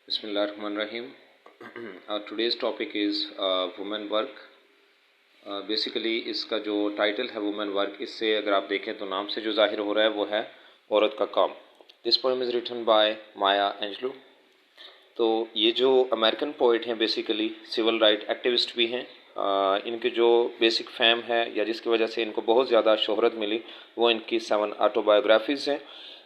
Bismillahirrahmanirrahim. Today's topic is women work. Basically इसका जो title है वुमेन वर्क, इससे अगर आप देखें तो नाम से जो जाहिर हो रहा है वो है औरत का काम. This poem is written by Maya Angelou. तो ये जो अमेरिकन पोइट हैं बेसिकली सिविल राइट एक्टिविस्ट भी हैं. इनके जो बेसिक फैम है या जिसकी वजह से इनको बहुत ज़्यादा शोहरत मिली वो इनकी 7 ऑटोबायोग्राफीज़ हैं.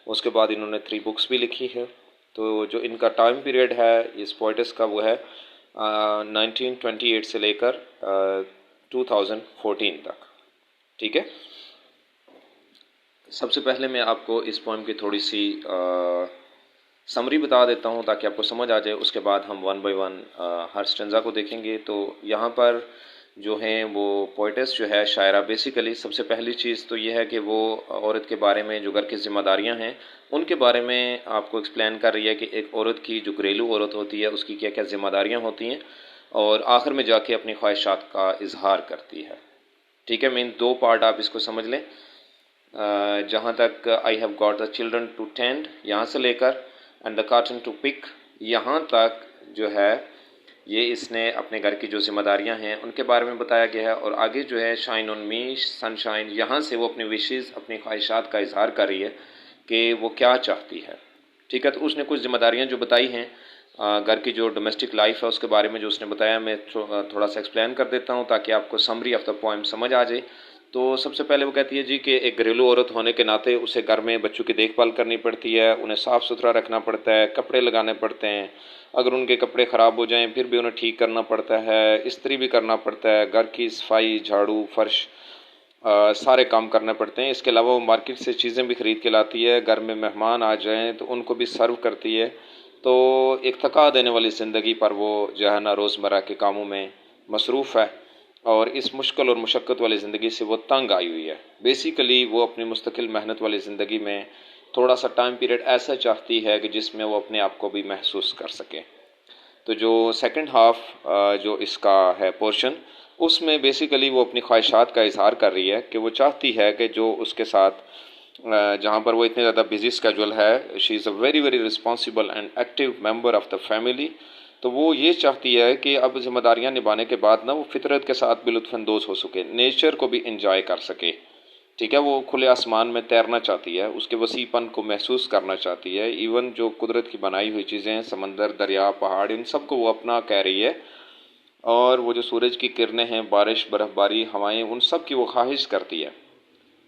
उसके बाद इन्होंने 3 बुक्स भी लिखी है. तो जो इनका टाइम पीरियड है इस पोइटस का वो है 1928 से लेकर 2014 तक. ठीक है. सबसे पहले मैं आपको इस पोएम की थोड़ी सी समरी बता देता हूँ ताकि आपको समझ आ जाए. उसके बाद हम one by one her stanza को देखेंगे. तो यहाँ पर जो हैं वो पोइटस जो है शायरा, बेसिकली सबसे पहली चीज़ तो ये है कि वो औरत के बारे में जो घर की जिम्मेदारियाँ हैं उनके बारे में आपको एक्सप्लेन कर रही है कि एक औरत की जो घरेलू औरत होती है उसकी क्या क्या जिम्मेदारियाँ होती हैं और आखिर में जाके अपनी ख्वाहिशात का इजहार करती है. ठीक है. मेन 2 पार्ट आप इसको समझ लें. जहाँ तक I have got the children to tend यहाँ से लेकर and the cotton to pick यहाँ तक जो है ये इसने अपने घर की जो जिम्मेदारियां हैं उनके बारे में बताया गया है. और आगे जो है शाइन ऑन मी सनशाइन, यहाँ से वो अपनी विशेज़ अपनी ख्वाहिशात का इजहार कर रही है कि वो क्या चाहती है. ठीक है. तो उसने कुछ जिम्मेदारियां जो बताई हैं घर की जो डोमेस्टिक लाइफ है उसके बारे में जो उसने बताया मैं थोड़ा सा एक्सप्लेन कर देता हूँ ताकि आपको समरी ऑफ द पोएम समझ आ जाए. तो सबसे पहले वो कहती है जी कि एक घरेलू औरत होने के नाते उसे घर में बच्चों की देखभाल करनी पड़ती है, उन्हें साफ़ सुथरा रखना पड़ता है, कपड़े लगाने पड़ते हैं, अगर उनके कपड़े ख़राब हो जाएं फिर भी उन्हें ठीक करना पड़ता है, इस्त्री भी करना पड़ता है, घर की सफाई झाड़ू फर्श सारे काम करने पड़ते हैं. इसके अलावा वो मार्केट से चीज़ें भी ख़रीद के लाती है, घर में मेहमान आ जाएँ तो उनको भी सर्व करती है. तो एक थका देने वाली ज़िंदगी पर वो जो है ना रोज़मर्रा के कामों में मसरूफ़ है और इस मुश्किल और मुशक्क़त वाली ज़िंदगी से वो तंग आई हुई है. बेसिकली वो अपनी मुस्तकिल मेहनत वाली ज़िंदगी में थोड़ा सा टाइम पीरियड ऐसा चाहती है कि जिसमें वो अपने आप को भी महसूस कर सके. तो जो सेकंड हाफ जो इसका है पोर्शन उसमें बेसिकली वो अपनी ख्वाहिशात का इजहार कर रही है कि वो चाहती है कि जो उसके साथ जहाँ पर वो इतने ज़्यादा बिजी स्केजुअल है, she is a very very responsible and active member of the family. तो वो ये चाहती है कि अब जिम्मेदारियाँ निभाने के बाद ना वो फितरत के साथ भी लुत्फ़अंदोज़ हो सके, नेचर को भी इंजॉय कर सके. ठीक है. वो खुले आसमान में तैरना चाहती है, उसके वसीपन को महसूस करना चाहती है. इवन जो कुदरत की बनाई हुई चीज़ें हैं, समंदर दरिया पहाड़, इन सब को वो अपना कह रही है. और वो जो सूरज की किरणें हैं, बारिश बर्फ़बारी हवाएं, उन सब की वो ख्वाहिश करती है.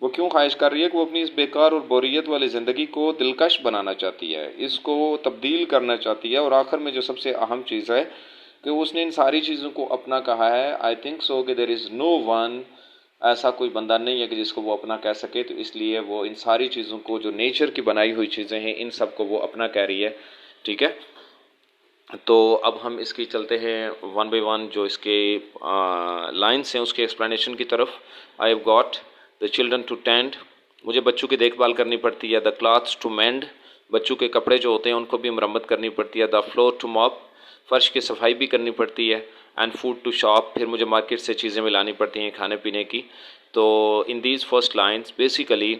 वो क्यों ख्वाहिश कर रही है कि वो अपनी इस बेकार और बोरियत वाली ज़िंदगी को दिलकश बनाना चाहती है, इसको तब्दील करना चाहती है. और आखिर में जो सबसे अहम चीज़ है कि उसने इन सारी चीज़ों को अपना कहा है. आई थिंक सो कि देयर इज़ नो वन, ऐसा कोई बंदा नहीं है कि जिसको वो अपना कह सके. तो इसलिए वो इन सारी चीज़ों को जो नेचर की बनाई हुई चीज़ें हैं इन सब को वो अपना कह रही है. ठीक है. तो अब हम इसकी चलते हैं वन बाय वन जो इसके लाइन्स हैं उसके एक्सप्लेनेशन की तरफ. I have got the children to tend, मुझे बच्चों की देखभाल करनी पड़ती है. द क्लॉथ्स टू मेंड, बच्चों के कपड़े जो होते हैं उनको भी मरम्मत करनी पड़ती है. द फ्लोर टू मॉप, फ़र्श की सफाई भी करनी पड़ती है. एंड फूड टू शॉप, फिर मुझे मार्केट से चीज़ें भी लानी पड़ती हैं खाने पीने की. तो in these first lines basically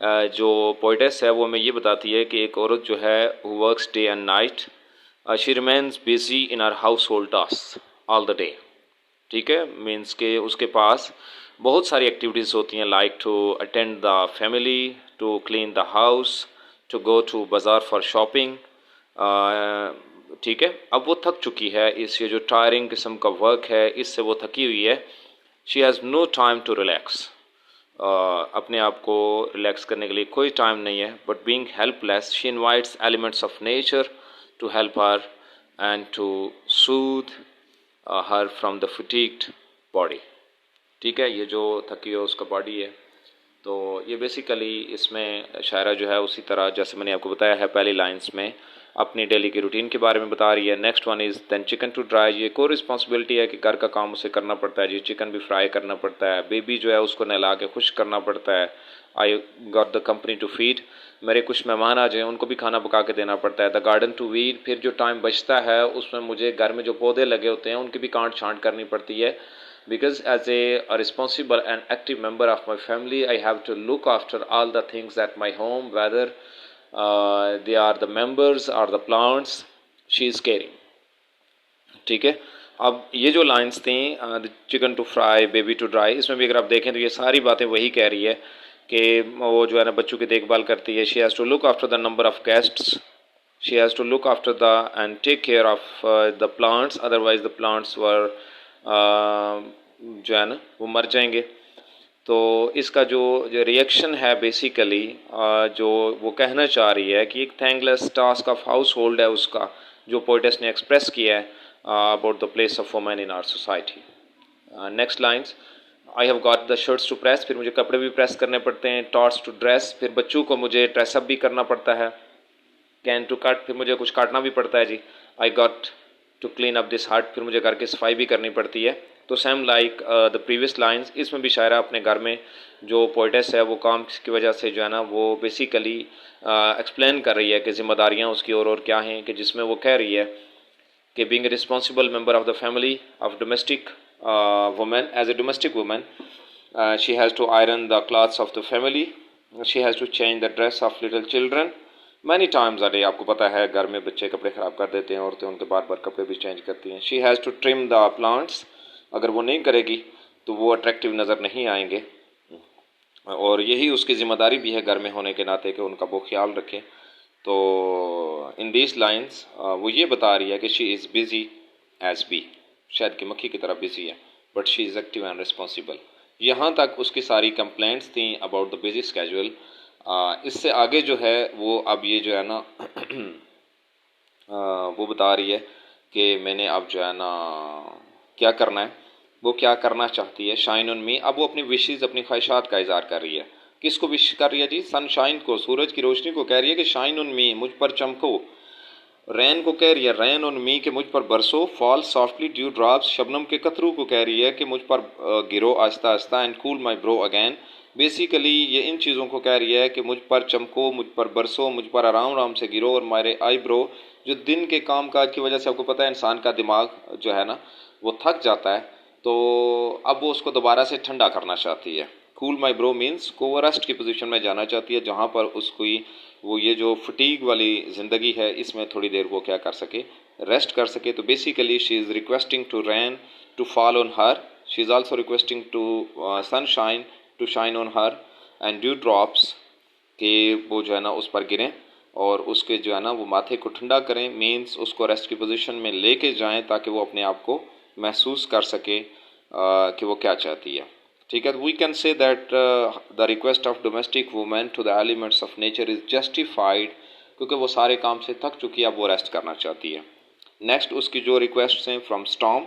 जो पोइटेस है वो हमें ये बताती है कि एक औरत जो है who works day and night, she remains busy in her house hold task all the day. ठीक है. मीन्स के उसके पास बहुत सारी एक्टिविटीज़ होती हैं, like to attend the family, to clean the house, to go to bazaar for shopping. ठीक है. अब वो थक चुकी है, इस ये जो टायरिंग किस्म का वर्क है इससे वो थकी हुई है. She has no time to relax, अपने आप को रिलैक्स करने के लिए कोई टाइम नहीं है. But being helpless she invites elements of nature to help her and to soothe her from the fatigued body. ठीक है. ये जो थकी हुई उसका बॉडी है. तो ये बेसिकली इसमें शायरा जो है उसी तरह जैसे मैंने आपको बताया है पहली लाइंस में अपनी डेली की रूटीन के बारे में बता रही है. Next one is then chicken to dry, ये कोई रिस्पॉन्सिबिलिटी है कि घर का काम उसे करना पड़ता है जी. चिकन भी फ्राई करना पड़ता है, बेबी जो है उसको नहला के खुश करना पड़ता है. I got the company to feed, मेरे कुछ मेहमान आ जाएँ उनको भी खाना पका के देना पड़ता है. द गार्डन टू वीड, फिर जो टाइम बचता है उसमें मुझे घर में जो पौधे लगे होते हैं उनकी भी काट छांट करनी पड़ती है. Because as a responsible and active member of my family, I have to look after all the things at my home, whether they are the members or the plants. She is caring. ठीक है, अब ये जो lines थी chicken to fry baby to dry, इसमें भी अगर आप देखें तो ये सारी बातें वही कह रही है कि वो जो है ना बच्चों की देखभाल करती है। She has to look after the number of guests, she has to look after the and take care of the plants, otherwise the plants were जो है ना वो मर जाएंगे। तो इसका जो रिएक्शन है बेसिकली जो वो कहना चाह रही है कि एक thankless task of household है उसका, जो पोइटेस ने एक्सप्रेस किया है about the place of women in our society. Next lines, I have got the shirts to press, फिर मुझे कपड़े भी प्रेस करने पड़ते हैं। टॉट्स टू ड्रेस, फिर बच्चों को मुझे ड्रेसअप भी करना पड़ता है। कैन टू कट, फिर मुझे कुछ काटना भी पड़ता है जी। I got to clean up this hut, फिर मुझे घर की सफाई भी करनी पड़ती है। तो same like the previous lines, इसमें भी शायरा अपने घर में जो पोइटेस है वो काम की वजह से जो है ना वो बेसिकली एक्सप्लेन कर रही है कि जिम्मेदारियाँ उसकी और क्या हैं, कि जिसमें वो कह रही है कि being a responsible member of the family of domestic women, as a domestic women she has to iron the clothes of the family, she has to change the dress of little children many times a day. आपको पता है घर में बच्चे कपड़े ख़राब कर देते हैं, औरतें उनके बार बार कपड़े भी चेंज करती हैं। She has to trim the plants, अगर वो नहीं करेगी तो वो अट्रैक्टिव नज़र नहीं आएंगे, और यही उसकी ज़िम्मेदारी भी है घर में होने के नाते कि उनका वो ख्याल रखें। तो इन दीज लाइन्स वो ये बता रही है कि she is busy as bee, शायद की मक्खी की तरह बिज़ी है, but she is active and responsible. यहाँ तक उसकी सारी कंप्लेंट्स थी अबाउट द बिजी स्केड्यूल। इससे आगे जो है वो अब ये जो है ना वो बता रही है कि मैंने अब जो है ना क्या करना है, वो क्या करना चाहती है। शाइन ऑन मी, अब वो अपनी विशेज़ अपनी ख्वाहिशात का इजहार कर रही है। किसको विश कर रही है जी? सनशाइन को, सूरज की रोशनी को कह रही है कि शाइन ऑन मी, मुझ पर चमको। रैन को कह रही है रैन ऑन मी, कि मुझ पर बरसो। Fall softly due drops, Shabnam के कतरू को कह रही है कि मुझ पर गिरो Aahista Aahista. And cool my bro again, basically ये इन चीज़ों को कह रही है कि मुझ पर चमको, मुझ पर बरसो, मुझ पर आराम आराम से गिरो। और मारे आई ब्रो, जो दिन के काम काज की वजह से आपको पता है इंसान का दिमाग जो है ना वो थक जाता है, तो अब वो उसको दोबारा से ठंडा करना चाहती है। कूल माई ब्रो मीन्स को वो रेस्ट की पोजीशन में जाना चाहती है, जहाँ पर उसको वो ये जो फटीग वाली ज़िंदगी है इसमें थोड़ी देर वो क्या कर सके, रेस्ट कर सके। तो basically she is requesting to rain to fall on her, she is also requesting to sunshine to shine on her, and dew drops कि वो जो है ना उस पर गिरें और उसके जो है ना वो माथे को ठंडा करें। मीन्स उसको रेस्ट की पोजीशन में लेके जाएं ताकि वो अपने आप को महसूस कर सके कि वो क्या चाहती है। ठीक है, we can say that the request of domestic women to the elements of nature is justified, क्योंकि वो सारे काम से थक चुकी है, अब वो रेस्ट करना चाहती है। नेक्स्ट उसकी जो रिक्वेस्ट हैं फ्रॉम स्टॉर्म,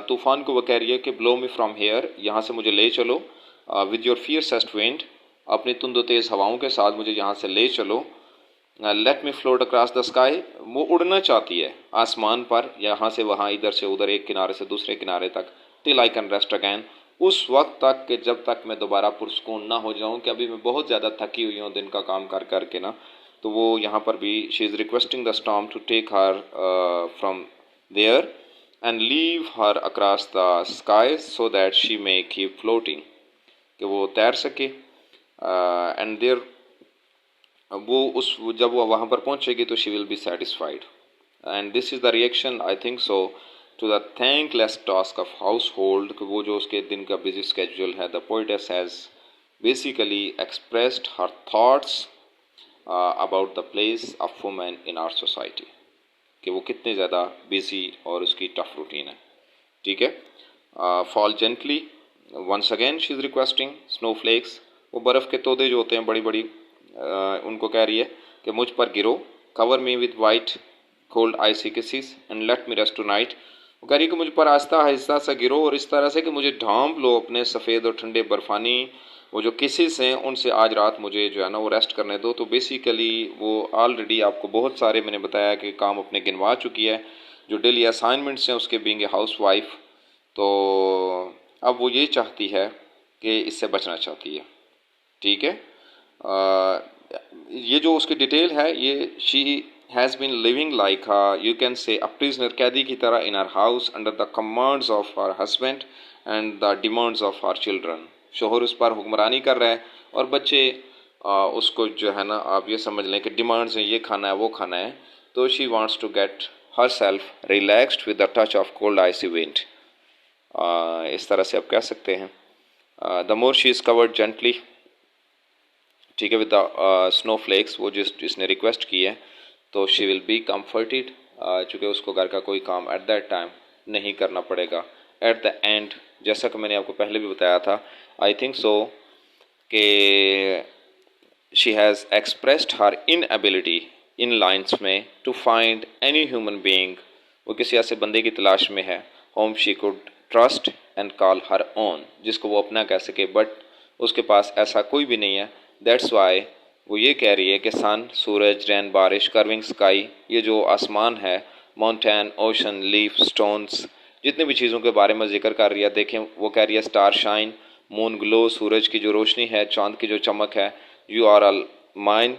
तूफ़ान को वो कह रही है कि ब्लो मी फ्रॉम हेयर, यहाँ से मुझे ले चलो। विद योर फियर्सेस्ट विंड, अपनी तुंदो तेज़ हवाओं के साथ मुझे यहाँ से ले चलो। Let me float across the sky, वो उड़ना चाहती है आसमान पर, यहाँ से वहाँ, इधर से उधर, एक किनारे से दूसरे किनारे तक। Till I can rest again, उस वक्त तक कि जब तक मैं दोबारा पुरस्कून ना हो जाऊँ, कि अभी मैं बहुत ज़्यादा थकी हुई हूँ दिन का काम कर कर के ना। तो वो यहाँ पर भी she is requesting the storm to take her from there and leave her across the sky so that she may keep floating, कि वो तैर सके। एंड देयर वो उस जब वो वहाँ पर पहुँचेगी तो she will be satisfied. And this is the reaction I think so to the thankless task of household, वो जो उसके दिन का बिजी स्केड्यूल है। The poetess has basically expressed her thoughts about the place of women in our society, कि वो कितने ज़्यादा बिजी और उसकी टफ रूटीन है। ठीक है, fall gently, once again she is requesting snowflakes, वो बर्फ़ के तोदे जो होते हैं बड़ी बड़ी, उनको कह रही है कि मुझ पर गिरो। Cover me with white cold icy kisses and let me rest tonight, वो कह रही है कि मुझ पर आहिस्ता आहिस्ता सा गिरो और इस तरह से कि मुझे ढांप लो अपने सफ़ेद और ठंडे बर्फ़ानी वो जो किसेस हैं उनसे, आज रात मुझे जो है ना वो रेस्ट करने दो। तो बेसिकली वो ऑलरेडी आपको बहुत सारे मैंने बताया कि काम अपने गिनवा चुकी है, जो डेली असाइनमेंट्स हैं उसके बीइंग ए हाउस वाइफ। तो अब वो ये चाहती है कि इससे बचना चाहती है। ठीक है, ये जो उसकी डिटेल है, ये she has been living like you can say a prisoner, कैदी की तरह in her house under the commands of her husband and the demands of her children. शोहर उस पर हुक्मरानी कर रहा है और बच्चे उसको जो है ना आप ये समझ लें कि डिमांड्स हैं, ये खाना है वो खाना है। तो she wants to get herself relaxed with the touch of cold icy wind, इस तरह से आप कह सकते हैं। The more she is covered gently, ठीक है, विद द स्नोफ्लेक्स, वो जिसने रिक्वेस्ट की है, तो शी विल बी कम्फर्टेड, चूँकि उसको घर का कोई काम एट दैट टाइम नहीं करना पड़ेगा। एट द एंड, जैसा कि मैंने आपको पहले भी बताया था, आई थिंक सो कि she has expressed her inability in lines में to find any human being, वो किसी ऐसे बंदे की तलाश में है, whom she could trust and call her own, जिसको वो अपना कह सके, बट उसके पास ऐसा कोई भी नहीं है। दैट्स वाई वो ये कह रही है कि सन, सूरज, रैन, बारिश, कर्विंग स्काई, ये जो आसमान है, माउंटेन, ओशन, लीफ, स्टोन्स, जितनी भी चीज़ों के बारे में जिक्र कर रही है, देखें वो कह रही है स्टार शाइन, मून ग्लो, सूरज की जो रोशनी है, चांद की जो चमक है, यू आर ऑल माइन,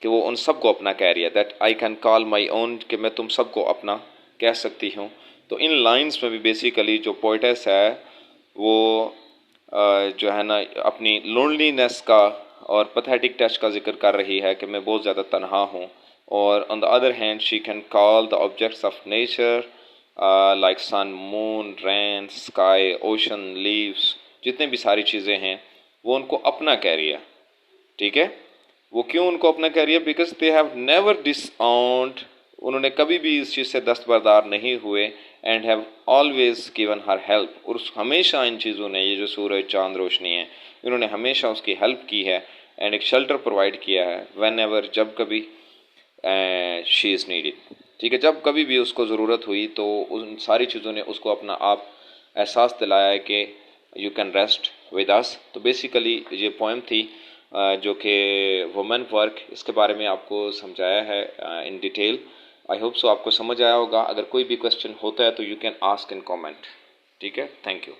कि वो उन सब को अपना कह रही है। That I can call my own, कि मैं तुम सबको अपना कह सकती हूँ। तो इन लाइंस में भी बेसिकली जो पोइटेस है वो जो है ना अपनी लोनलीनेस का और पैथेटिक टच का जिक्र कर रही है कि मैं बहुत ज़्यादा तन्हा हूँ। और on the other hand she can call the objects of nature like sun, moon, rain, sky, ocean, leaves, जितने भी सारी चीज़ें हैं वो उनको अपना कह रही है, ठीक है। वो क्यों उनको अपना कह रही है? बिकॉज दे हैव नेवर डिसऑन्ड, उन्होंने कभी भी इस चीज़ से दस्तबरदार नहीं हुए, and have always given her help, और हमेशा इन चीज़ों ने, ये जो सूरज, चांद, रोशनी है, इन्होंने हमेशा उसकी हेल्प की है एंड एक शेल्टर प्रोवाइड किया है व्हेन एवर, जब कभी शी इज़ नीडेड, ठीक है, जब कभी भी उसको ज़रूरत हुई तो उन सारी चीज़ों ने उसको अपना आप एहसास दिलाया है कि you can rest with us. तो बेसिकली ये पोएम थी जो कि वुमेन वर्क, इसके बारे में आपको समझाया है in detail. I hope so आपको समझ आया होगा। अगर कोई भी क्वेश्चन होता है तो you can ask in comment, ठीक है। Thank you.